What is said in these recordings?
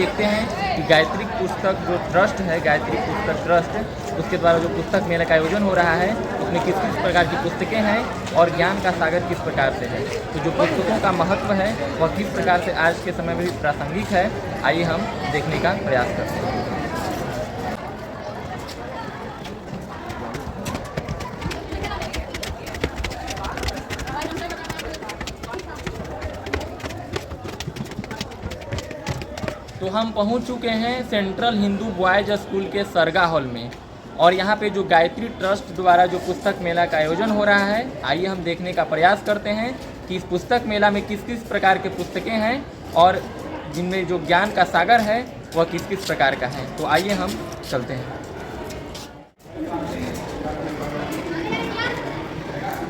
देखते हैं कि गायत्री पुस्तक जो ट्रस्ट है, गायत्री पुस्तक ट्रस्ट, उसके द्वारा जो पुस्तक मेले का आयोजन हो रहा है उसमें किस किस प्रकार की पुस्तकें हैं और ज्ञान का सागर किस प्रकार से है। तो जो पुस्तकों का महत्व है वह किस प्रकार से आज के समय में भी प्रासंगिक है, आइए हम देखने का प्रयास करते हैं। तो हम पहुंच चुके हैं सेंट्रल हिंदू बॉयज़ स्कूल के सरगा हॉल में, और यहाँ पे जो गायत्री ट्रस्ट द्वारा जो पुस्तक मेला का आयोजन हो रहा है, आइए हम देखने का प्रयास करते हैं कि इस पुस्तक मेला में किस किस प्रकार के पुस्तकें हैं और जिनमें जो ज्ञान का सागर है वह किस किस प्रकार का है। तो आइए हम चलते हैं।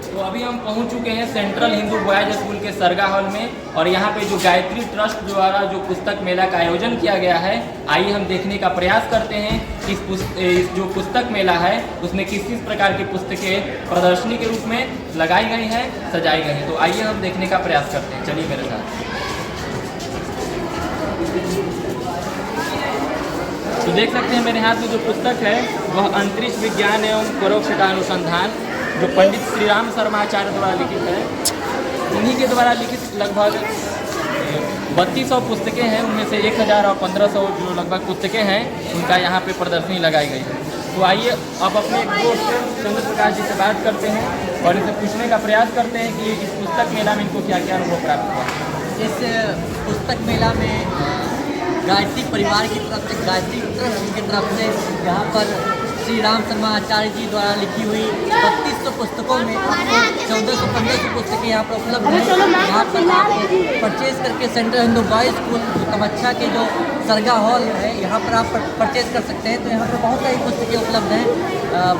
तो अभी हम पहुंच चुके हैं सेंट्रल हिंदू बॉयज़ स्कूल के सरगा हॉल में, और यहाँ पे जो गायत्री ट्रस्ट द्वारा जो पुस्तक मेला का आयोजन किया गया है, आइए हम देखने का प्रयास करते हैं कि इस जो पुस्तक मेला है उसमें किस किस प्रकार की पुस्तकें प्रदर्शनी के रूप में लगाई गई हैं, सजाई गई हैं। तो आइए हम देखने का प्रयास करते हैं, चलिए मेरे साथ। तो देख सकते हैं मेरे हाथ में जो पुस्तक है वह अंतरिक्ष विज्ञान एवं परोक्ष का अनुसंधान, जो पंडित श्री राम शर्मा आचार्य द्वारा लिखित है। उन्हीं के द्वारा लिखित लगभग 3200 पुस्तकें हैं, उनमें से 1000 और 1500 जो लगभग पुस्तकें हैं उनका यहाँ पे प्रदर्शनी लगाई गई है। तो आइए अब अपने एक दोस्त चंद्र प्रकाश जी से बात करते हैं और इनसे पूछने का प्रयास करते हैं कि इस पुस्तक मेला में इनको क्या क्या अनुभव प्राप्त हुआ। इस पुस्तक मेला में गायत्री परिवार की तरफ से, गायत्री ट्रस्ट की तरफ से यहाँ पर श्री राम शर्मा आचार्य जी द्वारा लिखी हुई 3200 पुस्तकों में 1400-1500 पुस्तकें यहाँ पर उपलब्ध हैं। यहाँ पर आप परचेज करके central Hindu boys school Kamachha के जो सरगा हॉल है यहाँ पर आप परचेज कर सकते हैं। तो यहाँ पर बहुत सारी पुस्तकें उपलब्ध हैं।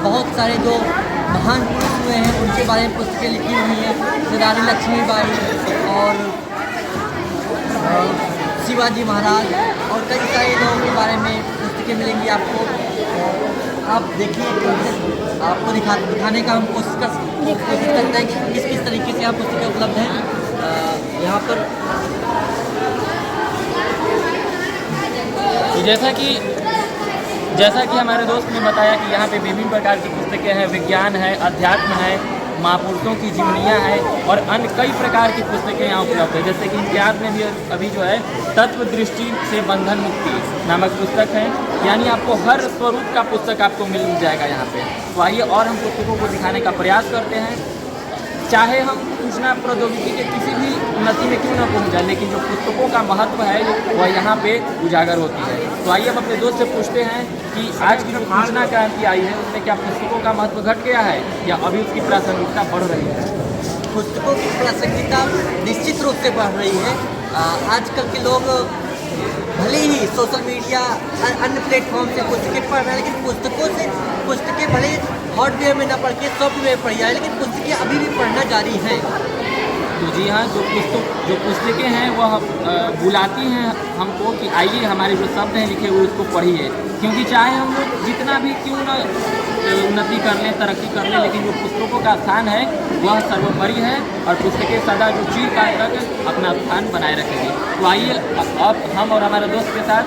बहुत सारे जो महान पुरुष हुए हैं उनके बारे में पुस्तकें लिखी हुई हैं, रानी लक्ष्मीबाई और शिवाजी महाराज और कई सारे लोगों के बारे में पुस्तकें मिलेंगी आपको। आप देखिए, आपको दिखाने का हम कोशिश करते हैं कि किस किस तरीके से यहाँ पुस्तकें उपलब्ध हैं यहाँ पर। तो जैसा कि हमारे दोस्त ने बताया कि यहाँ पे विभिन्न प्रकार की पुस्तकें हैं, विज्ञान है, अध्यात्म है, महापुरुषों की जीवनियाँ हैं और अन्य कई प्रकार की पुस्तकें यहाँ उपलब्ध है। जैसे कि इतिहास में भी अभी जो है तत्व दृष्टि से बंधन मुक्ति नामक पुस्तक है, यानी आपको हर स्वरूप का पुस्तक आपको मिल जाएगा यहाँ पे। तो आइए और हम पुस्तकों को दिखाने का प्रयास करते हैं। चाहे हम सूचना प्रौद्योगिकी के किसी भी उन्नति में क्यों न पहुँच जाए, लेकिन जो पुस्तकों का महत्व है वह यहाँ पे उजागर होती है। तो आइए हम अपने दोस्त से पूछते हैं कि आज की जो सूचना क्रांति आई है उसमें क्या पुस्तकों का महत्व घट गया है या अभी उसकी प्रासंगिकता बढ़ रही है। पुस्तकों की प्रासंगिकता निश्चित रूप से बढ़ रही है। आजकल के लोग भले ही सोशल मीडिया अन्य प्लेटफॉर्म से पुस्तकें पढ़ रहे हैं, लेकिन पुस्तकें भले हार्डवेयर में न पढ़ के सॉफ्टवेयर पढ़ जाए, लेकिन पुस्तकें अभी भी पढ़ना जारी हैं। तो जी हाँ, जो पुस्तकें हैं वह बुलाती हैं हमको कि आइए हमारे जो शब्द हैं लिखे हुए उसको पढ़िए, क्योंकि चाहे हम लोग जितना भी क्यों न उन्नति कर लें, तरक्की कर लें, लेकिन जो पुस्तकों का स्थान है वह सर्वोपरि है और पुस्तकें सदा जो चिरकाल तक अपना स्थान बनाए रखेंगी। तो आइए अब हम और हमारे दोस्त के साथ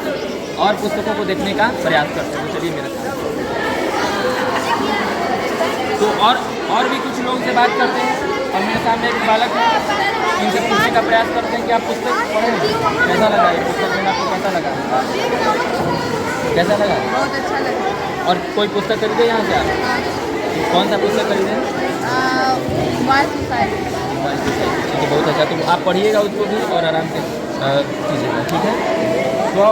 और पुस्तकों को देखने का प्रयास करते हैं। चलिए मेरे साथ। तो और भी कुछ लोगों से बात करते हैं और मेरे सामने एक बालक है, इनसे पूछने का प्रयास करते हैं कि आप पुस्तक पढ़े, कैसा लगा ये पुस्तक में, आपको कैसा लगा? कैसा लगा? बहुत अच्छा लगा। और कोई पुस्तक खरीदे यहाँ से आप? कौन सा पुस्तक खरीदे? ठीक है, बहुत अच्छा। तो आप पढ़िएगा उसको भी और आराम से कीजिएगा, ठीक है। तो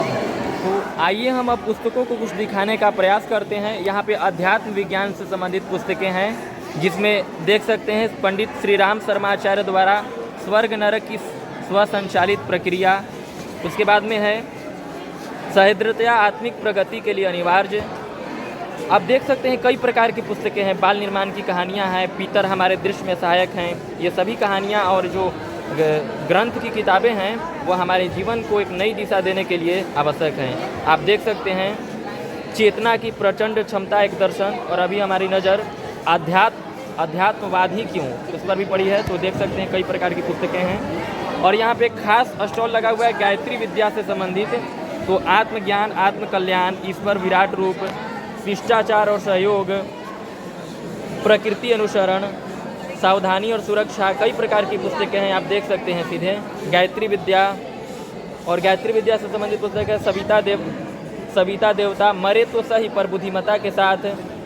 आइए हम अब पुस्तकों को कुछ दिखाने का प्रयास करते हैं। यहाँ पे अध्यात्म विज्ञान से संबंधित पुस्तकें हैं, जिसमें देख सकते हैं पंडित श्री राम शर्मा आचार्य द्वारा स्वर्ग नरक की स्वसंचालित प्रक्रिया। उसके बाद में है सहृदयता आत्मिक प्रगति के लिए अनिवार्य। आप देख सकते हैं कई प्रकार की पुस्तकें हैं। बाल निर्माण की कहानियाँ हैं, पितर हमारे दृश्य में सहायक हैं। ये सभी कहानियाँ और जो ग्रंथ की किताबें हैं वो हमारे जीवन को एक नई दिशा देने के लिए आवश्यक हैं। आप देख सकते हैं चेतना की प्रचंड क्षमता एक दर्शन, और अभी हमारी नज़र अध्यात्मवाद ही क्यों, उस पर भी पड़ी है। तो देख सकते हैं कई प्रकार की पुस्तकें हैं। और यहाँ पे एक खास स्टॉल लगा हुआ है गायत्री विद्या से संबंधित, तो आत्मज्ञान, आत्मकल्याण, ईश्वर विराट रूप, शिष्टाचार और सहयोग, प्रकृति अनुसरण, सावधानी और सुरक्षा, कई प्रकार की पुस्तकें हैं, आप देख सकते हैं सीधे। गायत्री विद्या, और गायत्री विद्या से संबंधित पुस्तक है सविता देवता, मरे तो सही पर बुद्धिमत्ता के साथ,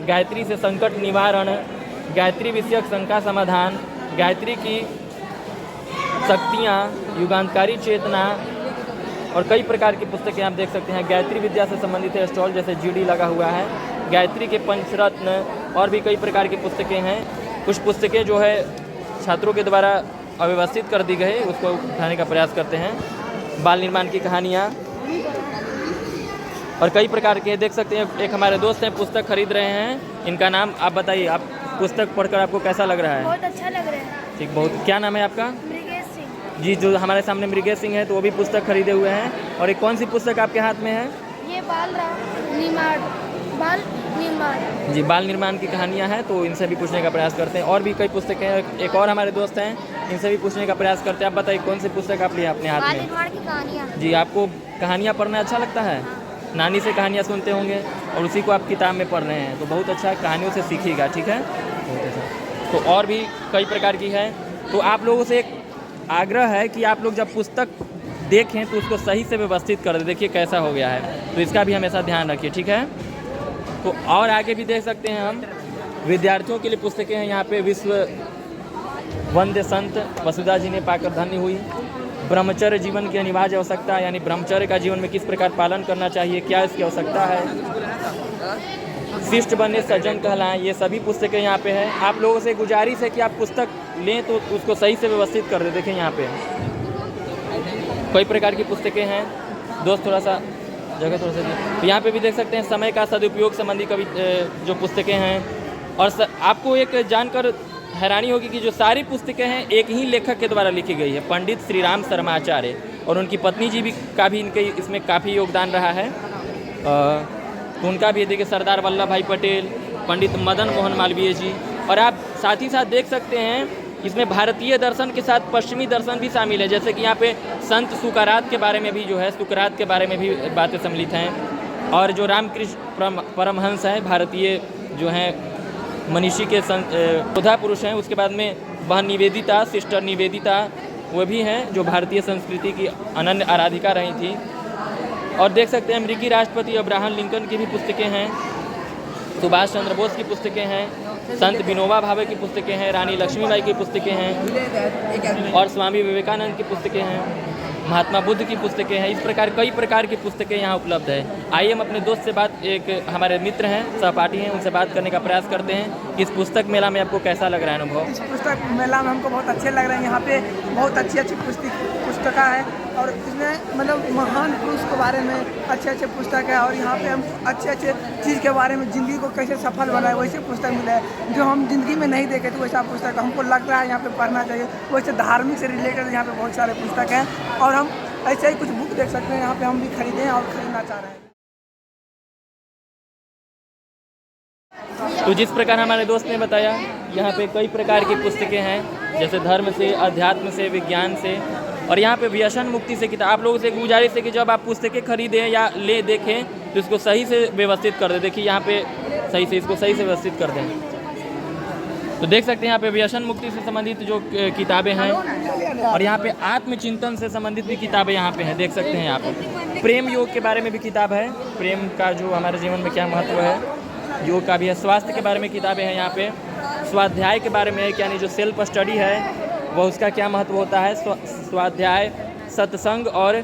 गायत्री से संकट निवारण, गायत्री विषयक शंका समाधान, गायत्री की शक्तियाँ, युगांतकारी चेतना, और कई प्रकार की पुस्तकें आप देख सकते हैं। गायत्री विद्या से संबंधित है स्टॉल, जैसे जीडी लगा हुआ है, गायत्री के पंचरत्न, और भी कई प्रकार की पुस्तकें हैं। कुछ पुस्तकें जो है छात्रों के द्वारा अव्यवस्थित कर दी गई, उसको उठाने का प्रयास करते हैं। बाल निर्माण की कहानियाँ और कई प्रकार के देख सकते हैं। एक हमारे दोस्त हैं, पुस्तक खरीद रहे हैं, इनका नाम आप बताइए, आप पुस्तक पढ़कर आपको कैसा लग रहा है? बहुत अच्छा लग रहा है। ठीक, बहुत। क्या नाम है आपका? मृगेश सिंह। जी, जो हमारे सामने मृगेश सिंह है, तो वो भी पुस्तक खरीदे हुए हैं। और एक कौन सी पुस्तक आपके हाथ में है? ये बाल निर्माण जी, बाल निर्माण की कहानियाँ हैं, तो इनसे भी पूछने का प्रयास करते हैं। और भी कई पुस्तकें हैं, एक और हमारे दोस्त हैं, इनसे भी पूछने का प्रयास करते हैं। आप बताइए कौन सी पुस्तक आप लिए अपने हाथ बाल में? निर्माण की कहानियाँ। जी, आपको कहानियाँ पढ़ना अच्छा लगता है? नानी से कहानियाँ सुनते होंगे और उसी को आप किताब में पढ़ रहे हैं, तो बहुत अच्छा, कहानियों से सीखिएगा, ठीक है? बहुत अच्छा। तो और भी कई प्रकार की है, तो आप लोगों से एक आग्रह है कि आप लोग जब पुस्तक देखें तो उसको सही से व्यवस्थित कर दें। देखिए कैसा हो गया है, तो इसका भी हमेशा ध्यान रखिए, ठीक है? तो और आगे भी देख सकते हैं हम, विद्यार्थियों के लिए पुस्तकें हैं यहाँ पे। विश्व वंदे संत वसुधा जी ने पाकर धन्य हुई, ब्रह्मचर्य जीवन की अनिवार्य आवश्यकता, यानी ब्रह्मचर्य का जीवन में किस प्रकार पालन करना चाहिए, क्या इसकी आवश्यकता है, शिष्ट बने सज्जन कहलाएं, ये सभी पुस्तकें यहाँ पे हैं। आप लोगों से गुजारिश है कि आप पुस्तक लें तो उसको सही से व्यवस्थित कर दें। देखें यहाँ पे कई प्रकार की पुस्तकें हैं, दोस्त थोड़ा सा जगह थोड़ा सा, तो यहाँ पे भी देख सकते हैं समय का सदुपयोग संबंधी कवि जो पुस्तकें हैं। और आपको एक जानकर हैरानी होगी कि जो सारी पुस्तकें हैं एक ही लेखक के द्वारा लिखी गई है, पंडित श्री राम शर्मा आचार्य, और उनकी पत्नी जी भी का भी इनके इसमें काफ़ी योगदान रहा है। तो उनका भी देखिए, सरदार वल्लभ भाई पटेल, पंडित मदन मोहन मालवीय जी। और आप साथ ही साथ देख सकते हैं इसमें भारतीय दर्शन के साथ पश्चिमी दर्शन भी शामिल है, जैसे कि यहाँ पे संत सुकरात के बारे में भी जो है, सुकरात के बारे में भी बातें सम्मिलित हैं। और जो रामकृष्ण परमहंस हैं, भारतीय जो हैं मनीषी के योद्धा पुरुष हैं। उसके बाद में बहन निवेदिता, सिस्टर निवेदिता, वो भी हैं जो भारतीय संस्कृति की अनन्य आराधिका रही थी। और देख सकते हैं अमेरिकी राष्ट्रपति अब्राहम लिंकन की भी पुस्तकें हैं, सुभाष चंद्र बोस की पुस्तकें हैं, संत विनोबा भावे की पुस्तकें हैं, रानी लक्ष्मीबाई की पुस्तकें हैं, और स्वामी विवेकानंद की पुस्तकें हैं, महात्मा बुद्ध की पुस्तकें हैं। इस प्रकार कई प्रकार की पुस्तकें यहाँ उपलब्ध है। आइए हम अपने दोस्त से बात, एक हमारे मित्र हैं, सहपाठी हैं, उनसे बात करने का प्रयास करते हैं कि इस पुस्तक मेला में आपको कैसा लग रहा है अनुभव? इस पुस्तक मेला में हमको बहुत अच्छे लग रहे हैं। यहाँ पे बहुत अच्छी अच्छी पुस्तकें हैं, और इसमें मतलब महान पुरुष के बारे में अच्छे पुस्तक है। और यहाँ पे हम अच्छे चीज़ के बारे में, ज़िंदगी को कैसे सफल बनाए, वैसे पुस्तक मिले हैं जो हम ज़िंदगी में नहीं देखे थे, वैसा पुस्तक हमको लग रहा है यहाँ पे पढ़ना चाहिए। वैसे धार्मिक से रिलेटेड यहाँ पे बहुत सारे पुस्तक हैं, और हम ऐसे ही कुछ बुक देख सकते हैं यहाँ पे, हम भी खरीदें और खरीदना चाह रहे हैं। तो जिस प्रकार हमारे दोस्त ने बताया, यहाँ पे कई प्रकार की पुस्तकें हैं, जैसे धर्म से, अध्यात्म से, विज्ञान से, और यहाँ पे व्यसन मुक्ति से किताब। आप लोगों से गुजारिश है कि जब आप पुस्तकें खरीदें या ले देखें तो इसको सही से व्यवस्थित कर दें। देखिए यहाँ पे सही से इसको सही से व्यवस्थित कर दें, तो देख सकते हैं यहाँ पे व्यसन मुक्ति से संबंधित जो किताबें हैं, और यहाँ पे आत्मचिंतन से संबंधित भी किताबें यहाँ पे हैं, देख सकते हैं यहाँ पे। प्रेम योग के बारे में भी किताब है, प्रेम का जो हमारे जीवन में क्या महत्व है, योग का भी है। स्वास्थ्य के बारे में किताबें हैं यहाँ पे, स्वाध्याय के बारे में है, यानी जो सेल्फ स्टडी है वह उसका क्या महत्व होता है, स्वाध्याय, सत्संग और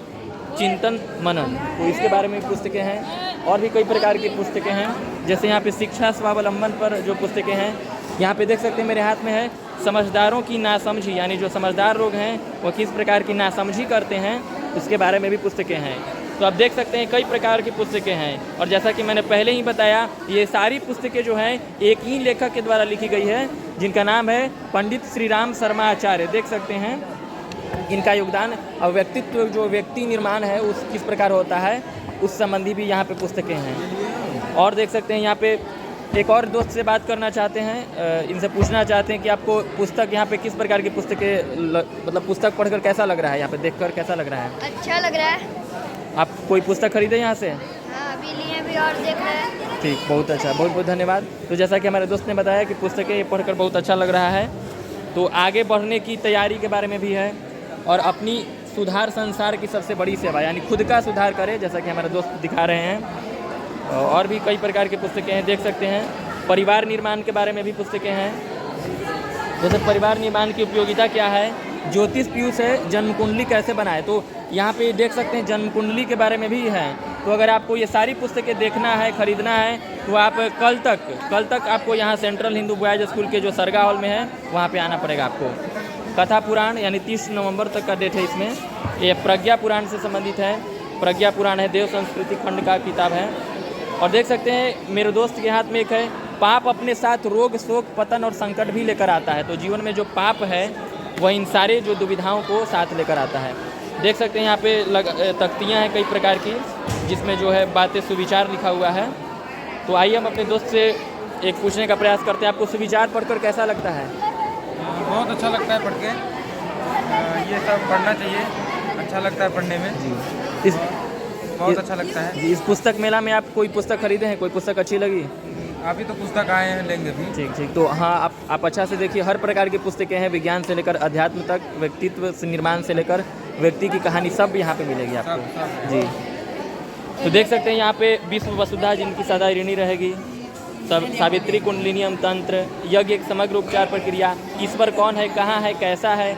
चिंतन मनन, तो इसके बारे में पुस्तकें हैं। और भी कई प्रकार की पुस्तकें हैं, जैसे यहाँ पे शिक्षा स्वावलंबन पर जो पुस्तकें हैं, यहाँ पे देख सकते हैं मेरे हाथ में है, समझदारों की नासमझी, यानी जो समझदार लोग हैं वो किस प्रकार की नासमझी करते हैं, उसके बारे में भी पुस्तकें हैं। तो आप देख सकते हैं कई प्रकार की पुस्तकें हैं। और जैसा कि मैंने पहले ही बताया, ये सारी पुस्तकें जो हैं एक ही लेखक के द्वारा लिखी गई है, जिनका नाम है पंडित श्री राम शर्मा आचार्य। देख सकते हैं इनका योगदान और व्यक्तित्व, जो व्यक्ति निर्माण है उस किस प्रकार होता है, उस संबंधी भी यहाँ पे पुस्तकें हैं। और देख सकते हैं यहाँ पे एक और दोस्त से बात करना चाहते हैं, इनसे पूछना चाहते हैं कि आपको पुस्तक यहाँ पे किस प्रकार की पुस्तकें मतलब पुस्तक पढ़कर कैसा लग रहा है, यहाँ पे देखकर कैसा लग रहा है? अच्छा लग रहा है। आप कोई पुस्तक खरीदे यहाँ से? हाँ, अभी लिए भी और देख रहे हैं। ठीक, बहुत अच्छा, बहुत बहुत धन्यवाद। तो जैसा कि हमारे दोस्त ने बताया कि पुस्तकें ये पढ़कर बहुत अच्छा लग रहा है, तो आगे बढ़ने की तैयारी के बारे में भी है और अपनी सुधार संसार की सबसे बड़ी सेवा, यानी खुद का सुधार करें, जैसा कि हमारे दोस्त दिखा रहे हैं। और भी कई प्रकार की पुस्तकें हैं, देख सकते हैं। परिवार निर्माण के बारे में भी पुस्तकें हैं, जैसे परिवार निर्माण की उपयोगिता क्या है, ज्योतिष पीयूष है, जन्म कुंडली कैसे बनाए, तो यहाँ पे देख सकते हैं जन्म कुंडली के बारे में भी है। तो अगर आपको ये सारी पुस्तकें देखना है, खरीदना है, तो आप कल तक आपको यहाँ सेंट्रल हिंदू बॉयज स्कूल के जो सरगा हॉल में है वहाँ पे आना पड़ेगा आपको। कथा पुराण यानी 30 नवंबर तक का डेट है इसमें। ये प्रज्ञा पुराण से संबंधित है, प्रज्ञा पुराण है, देव संस्कृति खंड का किताब है। और देख सकते हैं मेरे दोस्त के हाथ में एक है, पाप अपने साथ रोग शोक पतन और संकट भी लेकर आता है। तो जीवन में जो पाप है वह इन सारे जो दुविधाओं को साथ लेकर आता है। देख सकते हैं यहाँ पे तख्तियाँ हैं कई प्रकार की, जिसमें जो है बातें सुविचार लिखा हुआ है। तो आइए हम अपने दोस्त से एक पूछने का प्रयास करते हैं, आपको सुविचार पढ़कर कैसा लगता है? बहुत अच्छा लगता है पढ़ के, ये सब पढ़ना चाहिए, अच्छा लगता है पढ़ने में जी। बहुत अच्छा लगता है। इस पुस्तक मेला में आप कोई पुस्तक खरीदे हैं, कोई पुस्तक अच्छी लगी? अभी तो पुस्तक आए हैं, लेंगे भी। ठीक। तो हाँ, आप अच्छा से देखिए, हर प्रकार की पुस्तकें हैं, विज्ञान से लेकर अध्यात्म तक, व्यक्तित्व से निर्माण से लेकर व्यक्ति की कहानी सब यहाँ पे मिलेगी आपको जी। तो देख सकते हैं यहाँ पे विश्व वसुधा जिनकी सदा ऋणी रहेगी, सावित्री कुंडलिनियम तंत्र, यज्ञ एक समग्र उपचार प्रक्रिया, ईश्वर कौन है, कहाँ है, कैसा है।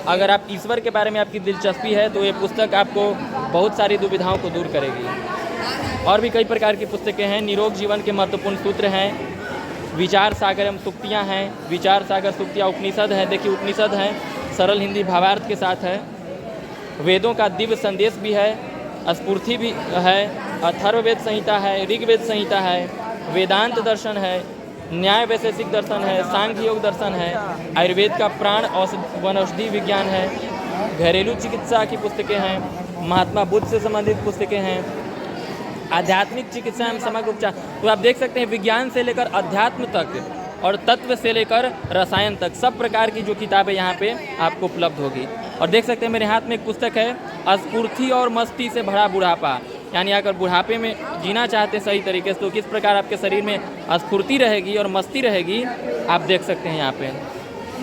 अगर आप ईश्वर के बारे में आपकी दिलचस्पी है तो ये पुस्तक आपको बहुत सारी दुविधाओं को दूर करेगी। और भी कई प्रकार की पुस्तकें हैं, निरोग जीवन के महत्वपूर्ण सूत्र हैं, विचार सागर एवं सूक्तियाँ हैं, विचार सागर सूक्तियाँ, उपनिषद है, देखिए उपनिषद है, सरल हिंदी भावार्थ के साथ है, वेदों का दिव्य संदेश भी है, स्फूर्ति भी है, अथर्ववेद संहिता है, ऋग्वेद संहिता है, वेदांत दर्शन है, न्याय वैशेषिक दर्शन है, सांख्य योग दर्शन है, आयुर्वेद का प्राण वनौषधि विज्ञान है, घरेलू चिकित्सा की पुस्तकें हैं, महात्मा बुद्ध से संबंधित पुस्तकें हैं, आध्यात्मिक चिकित्सा एवं समग्र उपचार। तो आप देख सकते हैं विज्ञान से लेकर अध्यात्म तक और तत्व से लेकर रसायन तक सब प्रकार की जो किताबें यहाँ पे आपको उपलब्ध होगी। और देख सकते हैं मेरे हाथ में एक पुस्तक है, स्फूर्ति और मस्ती से भरा बुढ़ापा, यानी अगर बुढ़ापे में जीना चाहते हैं सही तरीके से तो किस प्रकार आपके शरीर में स्फूर्ति रहेगी और मस्ती रहेगी, आप देख सकते हैं यहाँ पे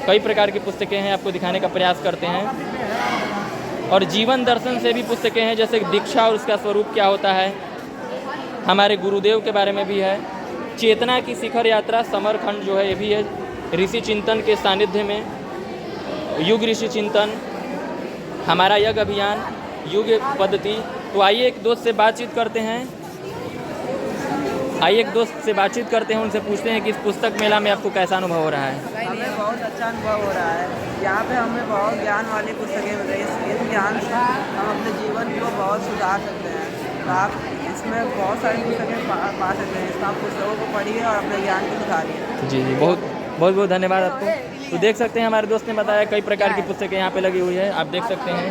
कई प्रकार की पुस्तकें हैं, आपको दिखाने का प्रयास करते हैं। और जीवन दर्शन से भी पुस्तकें हैं, जैसे दीक्षा और उसका स्वरूप क्या होता है, हमारे गुरुदेव के बारे में भी है, चेतना की शिखर यात्रा समरखंड जो है ये भी है, ऋषि चिंतन के सानिध्य में, युग ऋषि चिंतन, हमारा यज्ञ अभियान, युग पद्धति। तो आइए एक दोस्त से बातचीत करते हैं, उनसे पूछते हैं कि इस पुस्तक मेला में आपको कैसा अनुभव हो रहा है। हमें बहुत अच्छा अनुभव हो रहा है, यहाँ पे हमें बहुत ज्ञान वाली पुस्तकें मिल रही है, इस ज्ञान से हम अपने जीवन को बहुत सुधार सकते हैं। तो आप इसमें बहुत सारी पुस्तकें पा सकते हैं, इसका आप पुस्तकों को पढ़िए और अपने ज्ञान को सुधारिए। जी, बहुत धन्यवाद आपको। तो देख सकते हैं हमारे दोस्त ने बताया कई प्रकार की पुस्तकें यहाँ पे लगी हुई है, आप देख सकते हैं।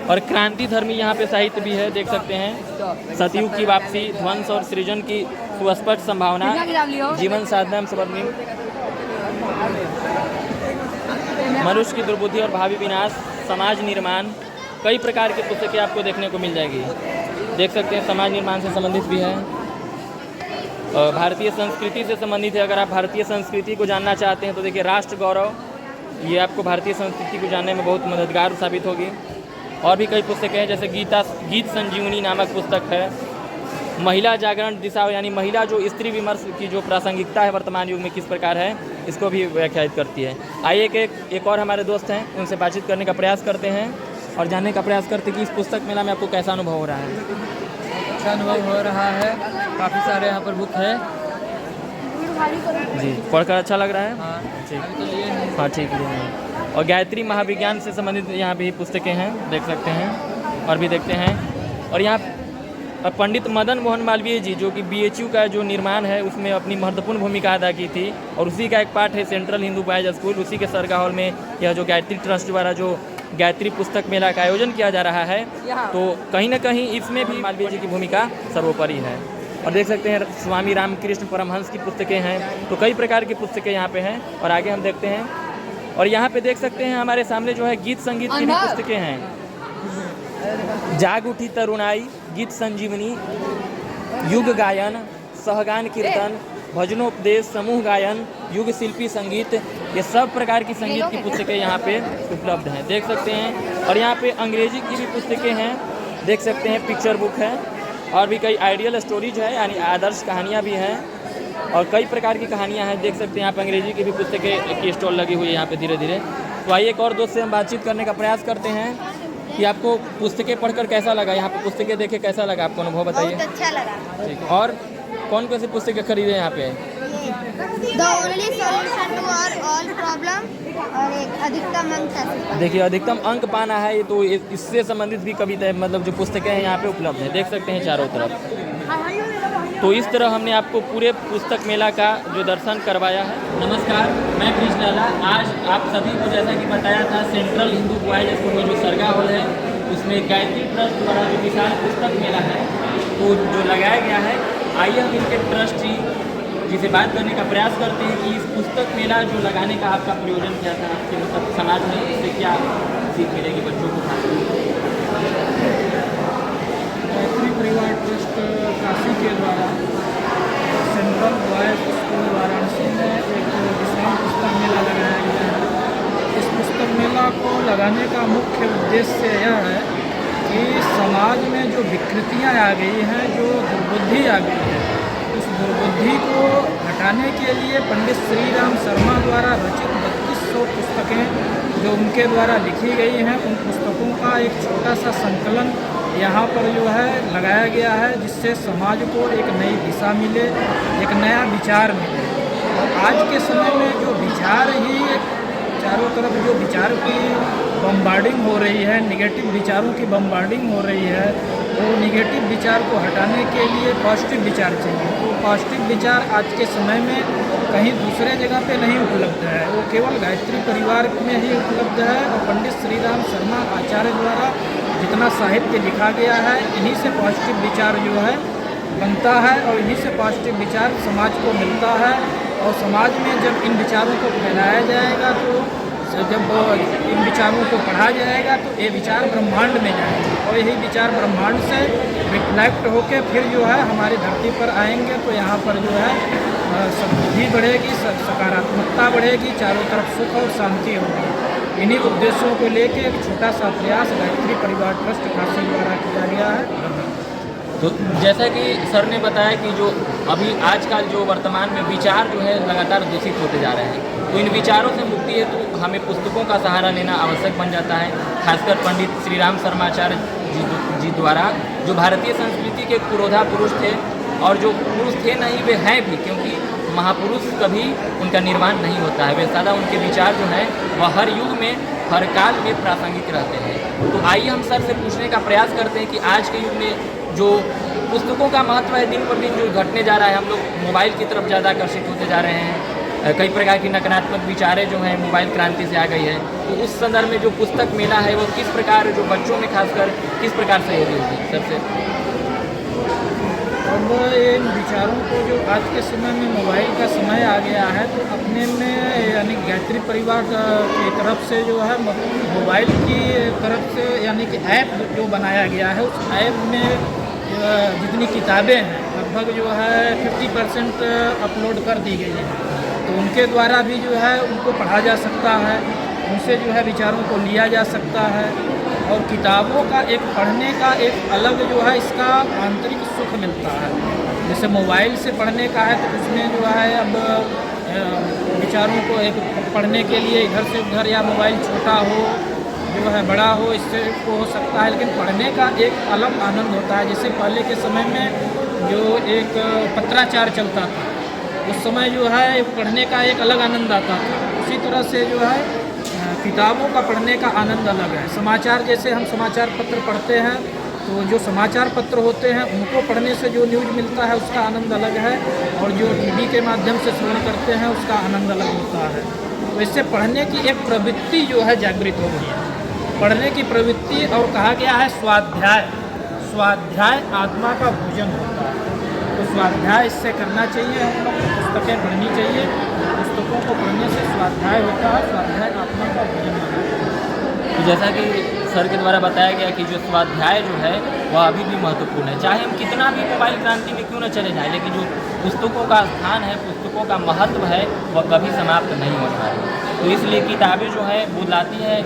और क्रांति धर्मी यहाँ पे साहित्य भी है, देख सकते हैं, सतयुग की वापसी, ध्वंस और सृजन की सुस्पष्ट संभावना, जीवन साधना समर्पण, मनुष्य की दुर्बुद्धि और भावी विनाश, समाज निर्माण, कई प्रकार की पुस्तकें आपको देखने को मिल जाएगी। देख सकते हैं समाज निर्माण से संबंधित भी है, भारतीय संस्कृति से संबंधित है। अगर आप भारतीय संस्कृति को जानना चाहते हैं तो देखिए राष्ट्र गौरव, ये आपको भारतीय संस्कृति को जानने में बहुत मददगार साबित होगी। और भी कई पुस्तकें हैं, जैसे गीत संजीवनी नामक पुस्तक है, महिला जागरण दिशा, यानी महिला जो स्त्री विमर्श की जो प्रासंगिकता है वर्तमान युग में किस प्रकार है, इसको भी व्याख्यायित करती है। आइए एक और हमारे दोस्त हैं, उनसे बातचीत करने का प्रयास करते हैं और जानने का प्रयास करते हैं कि इस पुस्तक मेला में आपको कैसा अनुभव हो रहा है। अच्छा अनुभव हो रहा है, काफ़ी सारे यहाँ पर बुक है जी, पढ़कर अच्छा लग रहा है। हाँ, ठीक, हाँ ठीक है। और गायत्री महाविज्ञान से संबंधित यहाँ भी पुस्तकें हैं, देख सकते हैं। और भी देखते हैं, और यहाँ पंडित मदन मोहन मालवीय जी जो कि BHU का जो निर्माण है उसमें अपनी महत्वपूर्ण भूमिका अदा की थी, और उसी का एक पार्ट है सेंट्रल हिंदू बॉयज स्कूल, उसी के सरगा हॉल में यह जो गायत्री ट्रस्ट द्वारा जो गायत्री पुस्तक मेला का आयोजन किया जा रहा है, तो कहीं ना कहीं इसमें भी मालवीय जी की भूमिका सर्वोपरि है। और देख सकते हैं स्वामी रामकृष्ण परमहंस की पुस्तकें हैं, तो कई प्रकार की पुस्तकें यहाँ पे हैं। और आगे हम देखते हैं और यहाँ पे देख सकते हैं हमारे सामने जो है गीत संगीत की भी पुस्तकें हैं। जाग उठी तरुणाई, गीत संजीवनी, युग गायन, सहगान कीर्तन, भजनोपदेश, समूह गायन, युग शिल्पी संगीत, ये सब प्रकार की संगीत की पुस्तकें यहाँ पे उपलब्ध हैं, देख सकते हैं। और यहाँ पे अंग्रेजी की भी पुस्तकें हैं, देख सकते हैं, पिक्चर बुक है और भी कई आइडियल स्टोरीज है यानी आदर्श कहानियाँ भी हैं और कई प्रकार की कहानियाँ हैं, देख सकते हैं। यहाँ पे अंग्रेजी की भी पुस्तकें की स्टॉल लगी हुई है यहाँ पे धीरे धीरे। तो आइए एक और दोस्त से हम बातचीत करने का प्रयास करते हैं कि आपको पुस्तकें पढ़कर कैसा लगा, यहाँ पे पुस्तकें देखे कैसा लगा, आपको अनुभव बताइए। बहुत अच्छा लगा। ठीक, और कौन कौन सी पुस्तकें खरीदे यहाँ पे? The only solution to all problem और एक अधिकतम अंक है। देखिए अधिकतम अंक पाना है, ये तो इससे संबंधित भी कविता मतलब जो पुस्तकें हैं यहाँ पे उपलब्ध हैं, देख सकते हैं चारों तरफ। तो इस तरह हमने आपको पूरे पुस्तक मेला का जो दर्शन करवाया है। नमस्कार, मैं कृष्ण लाला। आज आप सभी को जैसा कि बताया था सेंट्रल हिंदू बॉयज स्कूल में जो सरगा हॉल है उसमें गायत्री ट्रस्ट द्वारा जो विशाल पुस्तक मेला है तो जो लगाया गया है, आइए हम इनके ट्रस्टी जी से बात करने का प्रयास करते हैं कि इस पुस्तक मेला जो लगाने का आपका प्रयोजन क्या था, आपके मतलब समाज में इससे क्या सीख मिलेगी बच्चों को? गायत्री परिवार ट्रस्ट काशी के द्वारा सेंट्रल बॉयज स्कूल वाराणसी में एक विशाल पुस्तक मेला लगाया गया है। इस पुस्तक मेला को लगाने का मुख्य उद्देश्य यह है कि समाज में जो विकृतियाँ आ गई हैं, जो दुर्बुद्धि आ गई है, उस दुर्बुद्धि को हटाने के लिए पंडित श्री राम शर्मा द्वारा रचित 3200 पुस्तकें जो उनके द्वारा लिखी गई हैं, उन पुस्तकों का एक छोटा सा संकलन यहाँ पर जो है लगाया गया है, जिससे समाज को एक नई दिशा मिले, एक नया विचार मिले। और आज के समय में जो विचार ही चारों तरफ जो विचार की बम्बार्डिंग हो रही है, निगेटिव विचारों की बम्बार्डिंग हो रही है, वो निगेटिव विचार को हटाने के लिए पॉजिटिव विचार चाहिए। तो पॉजिटिव विचार आज के समय में कहीं दूसरे जगह पे नहीं उपलब्ध है, वो केवल गायत्री परिवार में ही उपलब्ध है। और पंडित श्री राम शर्मा आचार्य द्वारा जितना साहित्य लिखा गया है, इन्हीं से पॉजिटिव विचार जो है बनता है और इन्हीं से पॉजिटिव विचार समाज को मिलता है। और समाज में जब इन विचारों को फैलाया जाएगा, तो जब इन विचारों को पढ़ा जाएगा तो ये विचार ब्रह्मांड में जाएंगे और यही विचार ब्रह्मांड से रिफ्लेक्ट होकर फिर जो है हमारी धरती पर आएंगे। तो यहाँ पर जो है समृद्धि बढ़ेगी, सकारात्मकता बढ़ेगी, चारों तरफ सुख और शांति होगी। इन्हीं उद्देश्यों को लेकर एक छोटा सा प्रयास गायत्री परिवार ट्रस्ट काशी द्वारा किया गया है। तो जैसा कि सर ने बताया कि जो अभी आजकल जो वर्तमान में विचार जो है लगातार दूषित होते जा रहे हैं, तो इन विचारों से मुक्ति हेतु तो हमें पुस्तकों का सहारा लेना आवश्यक बन जाता है। खासकर पंडित श्री राम शर्माचार्य जी द्वारा जो भारतीय संस्कृति के पुरोधा पुरुष थे और जो पुरुष थे नहीं वे हैं भी, क्योंकि महापुरुष कभी उनका निर्माण नहीं होता है, वे सदा उनके विचार जो हैं वह हर युग में हर काल में प्रासंगिक रहते हैं। तो आइए हम सर से पूछने का प्रयास करते हैं कि आज के युग में जो पुस्तकों का महत्व है दिन पर दिन जो घटने जा रहा है, हम लोग मोबाइल की तरफ ज़्यादा आकर्षित होते जा रहे हैं, कई प्रकार की नकारात्मक विचारें जो हैं मोबाइल क्रांति से आ गई है। तो उस संदर्भ में जो पुस्तक मेला है वो किस प्रकार जो बच्चों में खासकर किस प्रकार सहयोगी होगी सबसे? अब इन विचारों को जो आज के समय में मोबाइल का समय आ गया है, तो अपने में यानी गायत्री परिवार की तरफ से जो है मोबाइल की तरफ से यानी कि ऐप जो बनाया गया है, उस ऐप में जितनी किताबें हैं लगभग जो है 50% अपलोड कर दी गई है। तो उनके द्वारा भी जो है उनको पढ़ा जा सकता है, उनसे जो है विचारों को लिया जा सकता है। और किताबों का एक पढ़ने का एक अलग जो है इसका आंतरिक सुख मिलता है। जैसे मोबाइल से पढ़ने का है तो उसमें जो है अब विचारों को एक पढ़ने के लिए इधर से उधर या मोबाइल छोटा हो जो है बड़ा हो इससे को हो सकता है, लेकिन पढ़ने का एक अलग आनंद होता है। जैसे पहले के समय में जो एक पत्राचार चलता था, उस समय जो है पढ़ने का एक अलग आनंद आता था। उसी तरह से जो है किताबों का पढ़ने का आनंद अलग है। समाचार जैसे हम समाचार पत्र पढ़ते हैं, तो जो समाचार पत्र होते हैं उनको पढ़ने से जो न्यूज़ मिलता है उसका आनंद अलग है, और जो टीवी के माध्यम से श्रवण करते हैं उसका आनंद अलग होता है। तो इससे पढ़ने की एक प्रवृत्ति जो है जागृत हो गई है, पढ़ने की प्रवृत्ति। और कहा गया है स्वाध्याय आत्मा का भोजन होता है। तो स्वाध्याय इससे करना चाहिए, हम लोग पुस्तकें पढ़नी चाहिए, पुस्तकों को पढ़ने से स्वाध्याय होता है, स्वाध्याय आत्मा का भोजन माना जाता है। तो जैसा कि सर के द्वारा बताया गया कि जो स्वाध्याय जो है वह अभी भी महत्वपूर्ण है, चाहे हम कितना भी मोबाइल क्रांति में क्यों न चले जाएं, लेकिन जो पुस्तकों का स्थान है, पुस्तकों का महत्व है, वह कभी समाप्त नहीं होता है। तो इसलिए किताबें जो है बुलाती है,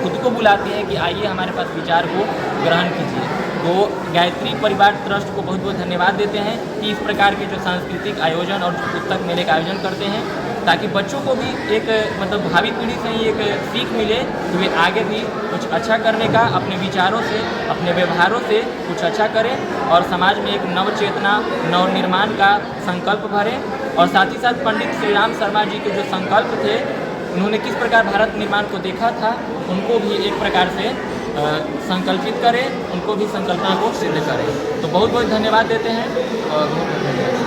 खुद को बुलाती है कि आइए हमारे पास विचार को ग्रहण कीजिए। तो गायत्री परिवार ट्रस्ट को बहुत बहुत धन्यवाद देते हैं कि इस प्रकार के जो सांस्कृतिक आयोजन और जो पुस्तक मेले का आयोजन करते हैं, ताकि बच्चों को भी एक मतलब भावी पीढ़ी से ही एक सीख मिले कि वे आगे भी कुछ अच्छा करने का, अपने विचारों से, अपने व्यवहारों से कुछ अच्छा करें और समाज में एक नव चेतना, नव निर्माण का संकल्प भरें। और साथ ही साथ पंडित श्री राम शर्मा जी के जो संकल्प थे, उन्होंने किस प्रकार भारत निर्माण को देखा था, उनको भी एक प्रकार से संकल्पित करें, उनको भी संकल्पना को सिद्ध करें। तो बहुत बहुत धन्यवाद देते हैं और बहुत बहुत धन्यवाद।